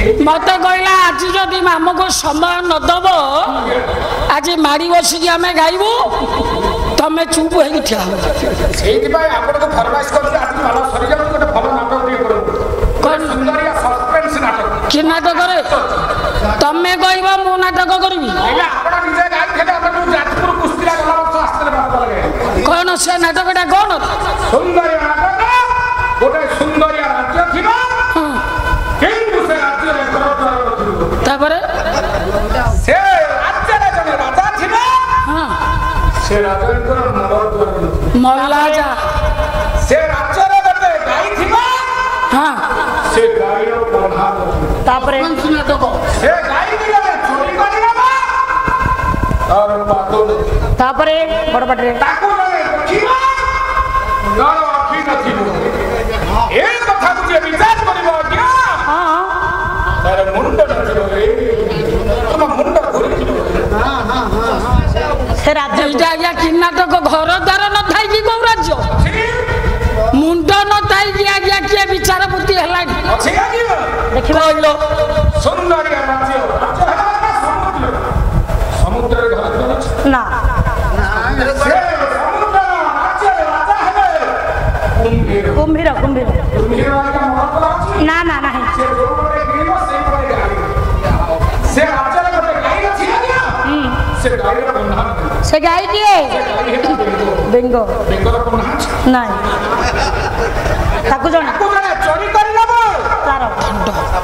मत कहला आज जदि मामू को समय नदब आज माड़ी बसिकी आम गायबू तमें चुप हो ठिया कि नाटक तमें कह मु नाटक करी कौन से नाटकटा कौन मल्ला जा से राज्यर गोटे गाई थिबा हां से गाईर बंधा तापरे से गाई दिले चोरी करी नबा और पातो तापरे बड़बड़रे ताको ने देखिबा नर अखी नथिबो ए कथा को जे विचार करिवो क्या हां तार मुंड नथिबो ए तुम मुंड घुरी हां हां हां से राज्य जाया किन्नाटक घर द्वार न थाई की को राज्य मुंड न थाई की आज्ञा के विचार बुद्धि हलानी अछि आगी देखिबा लो सुंदर राज्य समुद्र समुद्र घर ना से समुद्र राज्य राजा है कुंभीर कुंभीर कुंभीर का महत्व अछि ना ना नहीं से जोरे गिरिबो से परे गाई से राज्य गोटे गाई अछि आज्ञा से गाई रो बंधा से गाय किए बिंगो बेंगल बंधा नहीं ताकू जण चोरी करी नबो तारो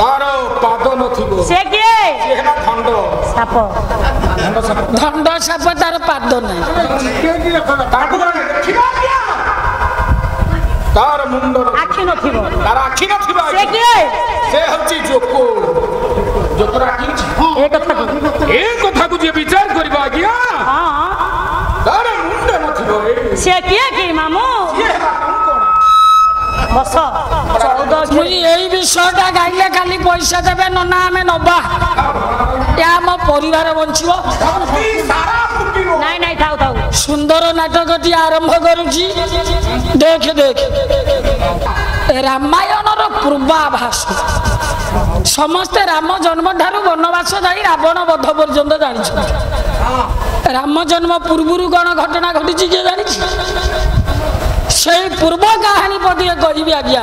तार पाद नथिबो से किए सेना खंड साप धंड साप तार पाद नहीं ताकू देखिबा क्या तार मुंड आखि नथिबो तार आखि नथिबा से किए से हची जोको जोकर आखि ए कथा को जे विचार करबा गया हां तार मुंड नथिबो ए से किए की मामू ये कंकण बस 14 मुई एई विषयटा गाइले खाली पैसा देबे नना हमें नबा या हम परिवार बंचिबो सारा फुटिबो नहीं नहीं थाउ थाउ सुंदर नाटकटी आरंभ करूची देख देख रामायण रो पूर्वाभास समस्ते राम जन्म ठारू वनवास जाई रावण वध पर्यंत जानी राम जन्म पूर्व कौन घटना घटी किए जानी से पूर्व कहानी पदिए कहि आज्ञा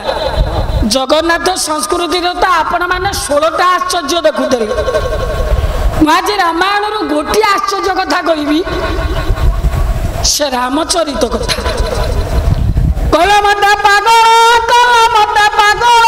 जगन्नाथ संस्कृति तो आपण मैंने 16टा आश्चर्य देखुते आज रामायण गोटे आश्चर्य कथा कहि से रामचरित कथा कल मत पागल कल मत पागल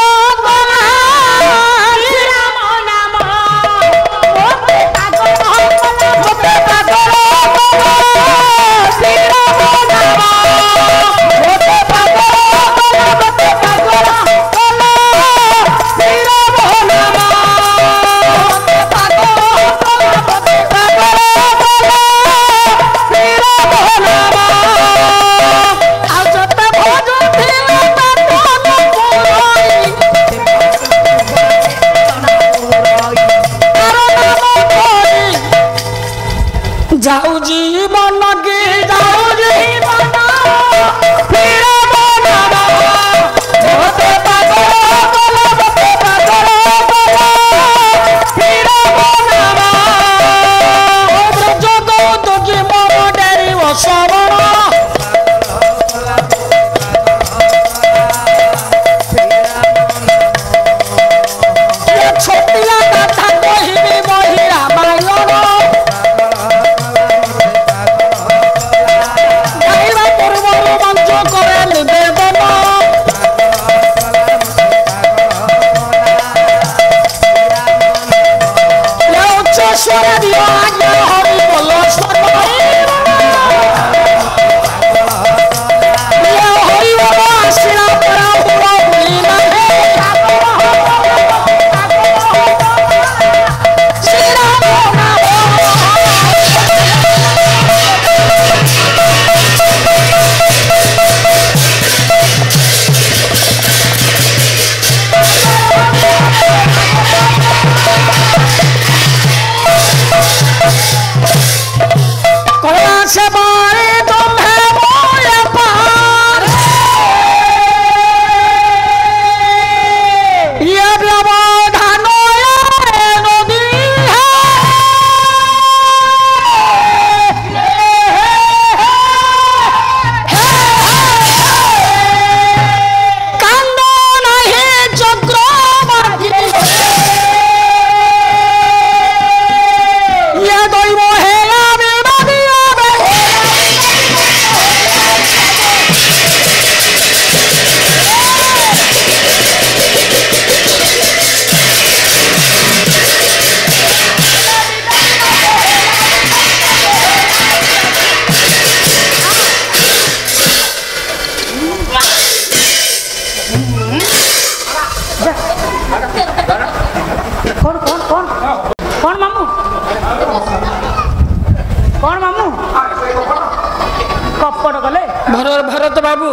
ବାବୁ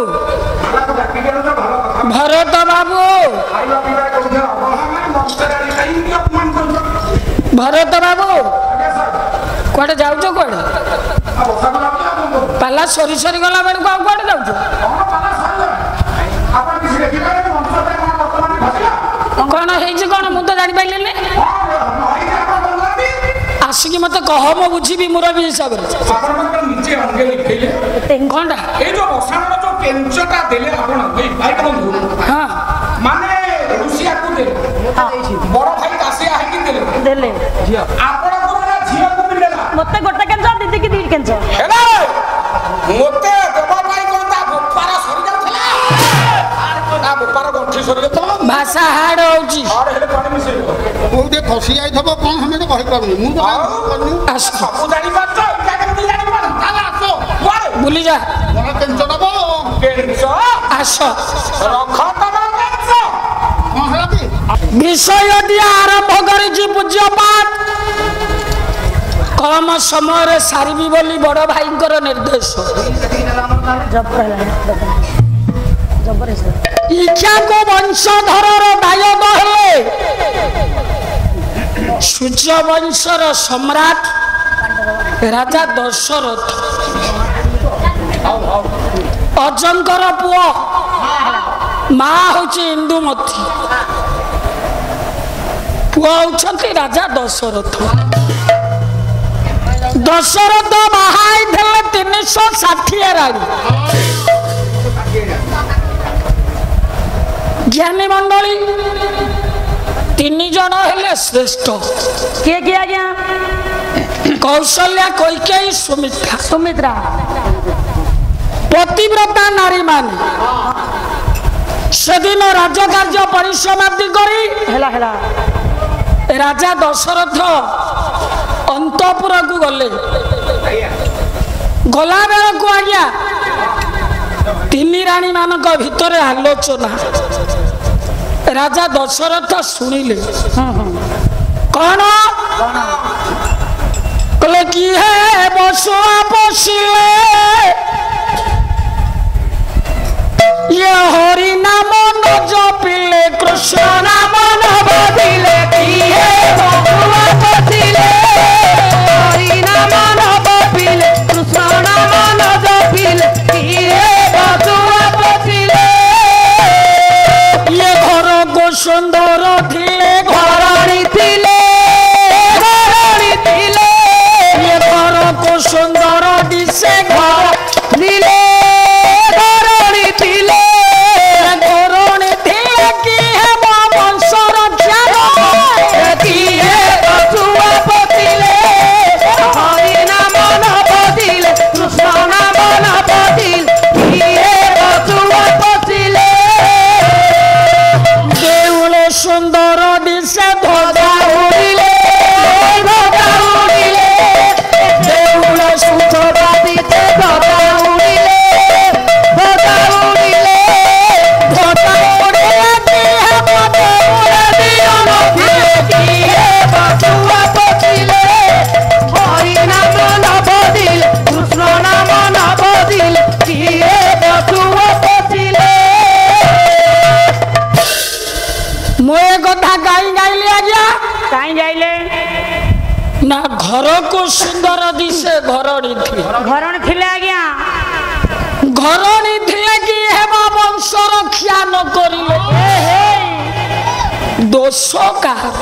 ତାକୁ ଡାକି ଦେଲେ ତ ଭଲ କଥା। ଭରତ ବାବୁ ଖାଇବା ପିଇବା କୋଉଠି ଅବହେଳା ନାହିଁ, ମନ୍ତ୍ରାଳୟ କାହିଁକି ଅପମାନ କରୁଛ? ଭରତ ବାବୁ ଆଜ୍ଞା ସାର୍। କୁଆଡେ ଯାଉଛ କୁଆଡେ? ଆଉ ବର୍ଷା କଲା ବୋଲି ଆଉ କଣ କରିବୁ? ପାଲା ସରି ସରି ଗଲା ବେଳକୁ ଆଉ କୁଆଡେ ଯାଉଛ? କଣ ପାଲା ସରିଲା? ଆପଣ କିଛି ଦେଖିପାରିଲେନି ମଞ୍ଚଟା କଣ ବର୍ତ୍ତମାନ ଘଟିଲା? କଣ ହେଇଛି କଣ ମୁଁ ତ ଜାଣିପାରିଲିନି। ନଈରେ ଆପଣ ଗଲାନି? ଆସିକି ମତେ କହ ମୁଁ ବୁଝିବି ମୁରବୀ ହିସାବରେ। ଆପଣ ମତେ ନିଜେ ଅଙ୍ଗେ ଲିଖେଇଲେ। କଣଟା? ଏଇ ଯୋଉ ବର୍ଷାର ଯୋଉ କେଞ୍ଚଟା ଦେଲେ ଆପଣ ଏଇ ଭାଇ ବନ୍ଧୁ ହଁ ମାନେ ରୁଷିଆକୁ ଦେଲେ, ବଡ ଭାଇ କାଶିଆ ହେଇକି ଦେଲେ, ଦେଲେ ଆପଣଙ୍କର ନା ଝିଅକୁ ମିଳିଲା। ମତେ ଗୋଟେ କେଞ୍ଚ ଦିଦି କି ଦି କେଞ୍ଚ ହେଲା ମୋତେ ଦେବା ପାଇଁ କଣ ତା ବୋପାର ସରିଯାଉଥିଲା? ତା ବୋପାର ଗଣ୍ଠି ସରିଯାଉଥିଲା। ଭାଷା ହାର୍ଡ ହଉଛି। ଆରେ ହେଲେ ପାଣି ମିଶେଇବ। କୋଉଠି ଖସି ଯାଇଥିବ କଣ ଆମେ ତ କହିପାରୁନି। ମୁଁ ତ କହିପାରୁନି। ଆସ ସବୁ ଜାଣିପାରୁଛ, ଏଇଟା କେମିତି ଜାଣିପାରୁଛ? ତାହେଲେ ଆସ କୁଆଡେ? ବୁଲି ଯା ବଡ କେଞ୍ଚ ଦବ। କେଞ୍ଚ ଆସ। ରଖ ତମ କେଞ୍ଚ। କଣ ହେଲା କି? ବିଷୟ ଦିଆ ଆରମ୍ଭ କରିଛି ପୂଜ୍ୟପାତ। କମ ସମୟରେ ସାରିବି ବୋଲି ବଡ ଭାଇଙ୍କର ନିର୍ଦ୍ଦେଶ। ଜବର ଇକ୍ଷାକୁ ବଂଶଧରର ଦାୟଦ ହେଲେ ସୂର୍ଯ୍ୟ ବଂଶର ସମ୍ରାଟ ରାଜା ଦଶରଥ। ଅଜଙ୍କର ପୁଅ, ମା ହଉଛି ଇନ୍ଦୁମତୀ, ପୁଅ ହଉଛନ୍ତି ରାଜା ଦଶରଥ। ଦଶରଥ ବାହା ହେଇଥିଲେ 360 ରାଣୀ। ଜ୍ଞାନୀ ମଣ୍ଡଳୀ 3 ଜଣ ହେଲେ ଶ୍ରେଷ୍ଠ। କିଏ କିଏ ଆଜ୍ଞା? କୌଶଲ୍ୟା, କୈକେୟୀ, ସୁମିତ୍ରା। ସୁମିତ୍ରା ପତିବ୍ରତା ନାରୀ ମାନେ ସେଦିନ ରାଜକାର୍ଯ୍ୟ ପରିସମାପ୍ତି କରି ହେଲା ହେଲା ରାଜା ଦଶରଥ ଅନ୍ତପୁରକୁ ଗଲେ। ଗଲା ବେଳକୁ ଆଜ୍ଞା 3 ରାଣୀ ମାନଙ୍କ ଭିତରେ ଆଲୋଚନା। ରାଜା ଦଶରଥ ଶୁଣିଲେ। କଣ କହିଲେ? କି ହେ ବସୁଆ ପଶିଲେ ଇଏ ହରି ନାମ ନ ଜପିଲେ, କୃଷ୍ଣ ନାମ ନ ଭାବିଲେ। କି ହେ ବସୁଆ ପଶିଲେ ହରି ନାମ ନ ଜପିଲେ, କୃଷ୍ଣ ନାମ ନ ଜପିଲେ। କି ହେ ବସୁଆ ପଶିଲେ ଇଏ ଘରକୁ ସୁନ୍ଦର ଥିଲେ, ଘରଣୀ ଥିଲେ, ଘରଣୀ ଥିଲେ। ଇଏ ଘରକୁ ସୁନ୍ଦର ଦିଶେ, ଘର ଥିଲେ, ଘରଣୀ ଥିଲେ। ଘରଣୀ ଥିଲେ କି ହେବ ବଂଶ ରକ୍ଷା। କି ହେ ବସୁଆ ପଶିଲେ ହରି ନାମ ନ ପଶିଲେ, କୃଷ୍ଣ ନାମ ନ ପଶିଲେ। କି ହେ ବସୁଆ ପଶିଲେ ଦେଉଳ ସୁନ୍ଦର ଦିଶେ, ଧ୍ୱଜା ଉଡ଼ିଲେ, ଧ୍ୱଜା ଉଡ଼ିଲେ। ଦେଉଳ ସୁନ୍ଦର ଦିଶେ, ଧ୍ୱଜା ଉଡ଼ିଲେ, ଧ୍ୱଜା ଉଡ଼ିଲେ। ଧ୍ୱଜା ଉଡ଼ିଲେ କି ହେବ ଦେଉଳ ଦିଅନ ଥିଲେ। କି ହେ ବସୁଆ ପଶିଲେ ହରି ନାମ ନ ପଶିଲେ, କୃଷ୍ଣ ନାମ ନ ପଶିଲେ। କି ହେ ବସୁଆ ପଶିଲେ। ମୁଁ ଏ କଥା କାହିଁ ଗାଇଲି ଆଜ୍ଞା? କାହିଁ ଯାଇଲେ? ନା ଘରକୁ ସୁନ୍ଦର ଦିଶେ, ଘରଣୀ ଥିଲେ। ଘରଣୀ ଥିଲେ ଆଜ୍ଞା। ଘରଣୀ ଥିଲେ କି ହେବା ବଂଶ ରକ୍ଷା ନ କରିଲେ ଦୋଷ କାହାର?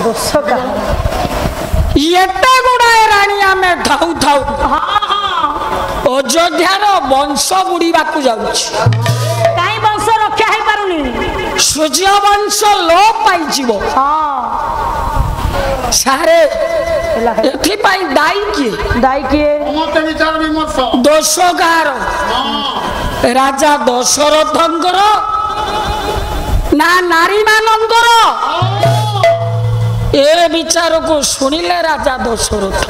ଦୋଷ କାହାର? ଏତେ ଗୁଡାଏ ରାଣୀ ଆମେ ଥାଉ ଥାଉ ଅଯୋଧ୍ୟାର ବଂଶ ବୁଡିବାକୁ ଯାଉଛି। କାହିଁ ବଂଶ ରକ୍ଷା ହେଇପାରୁନି? ସୂର୍ଯ୍ୟ ବଂଶ ଲୋପ ପାଇଯିବ। ସାରେ ହେଲା ହେଲା ଏଥିପାଇଁ ଦାୟୀ କିଏ? ଦାୟୀ କିଏ? ସମସ୍ତେ ବିଚାର ବିମର୍ଶ। ଦୋଷ କାହାର? ରାଜା ଦଶରଥଙ୍କର ନା ନାରୀ ମାନଙ୍କର? ଏ ବିଚାରକୁ ଶୁଣିଲେ ରାଜା ଦଶରଥ